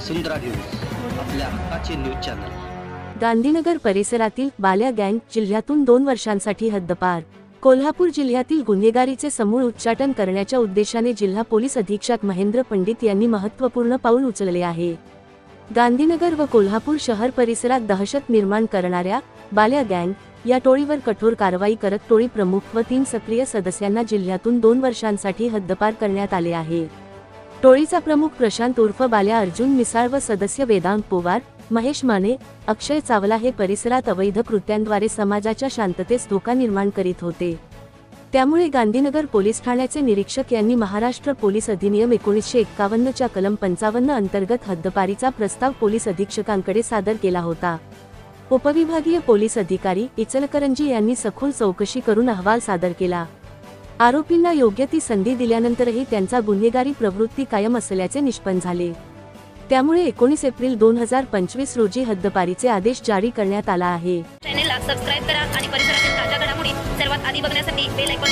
वसुंधरा news, आपल्या हक्काचे news channel. Gandhinagar परिसरातील बाल्या गँग जिल्ह्यातून 2 वर्षांसाठी हद्दपार। कोल्हापूर जिल्ह्यातील गुन्हेगारीचे समूळ उच्चाटन करण्याच्या उद्देशाने जिल्हा पोलीस अधीक्षक महेंद्र पंडित यांनी महत्त्वपूर्ण पाऊल उचलले आहे। गांधीनगर व कोल्हापूर शहर परिसरात दहशत निर्माण करणाऱ्या बाल्या गँग या टोळीवर कठोर कारवाई करत टोळी प्रमुख व 3 सक्रिय सदस्यांना जिल्ह्यातून 2 वर्षांसाठी हद्दपार करण्यात आले आहे। टोळीचा प्रमुख प्रशांत उर्फ बाल्या अर्जुन मिसाळ व सदस्य वेदांत पवार, महेश माने, अक्षय चावला हे परिसरात अवैध कृत्यांद्वारे समाजाच्या शांततेस धोका निर्माण करीत होते। त्यामुळे गांधीनगर पोलीस ठाण्याचे निरीक्षक यांनी महाराष्ट्र पोलीस अधिनियम 1951 च्या कलम 55 अंतर्गत हद्दपारीचा प्रस्ताव पोलीस अधीक्षकांकडे सादर केला होता। उपविभागीय पोलीस अधिकारी इचलकरंजी यांनी सखोल चौकशी करून अहवाल सादर केला। आरोपींना योग्य ती संधी दिल्यानंतरही त्यांचा गुन्हेगारी प्रवृत्ती कायम असल्याचे निष्पन्न झाले। त्यामुळे 19 एप्रिल 2025 रोजी हद्दपारीचे आदेश जारी करण्यात आला आहे। चॅनलला सबस्क्राइब करा आणि परिसरातील ताज्या घडामोडी सर्वात आधी बघण्यासाठी बेल आयकॉन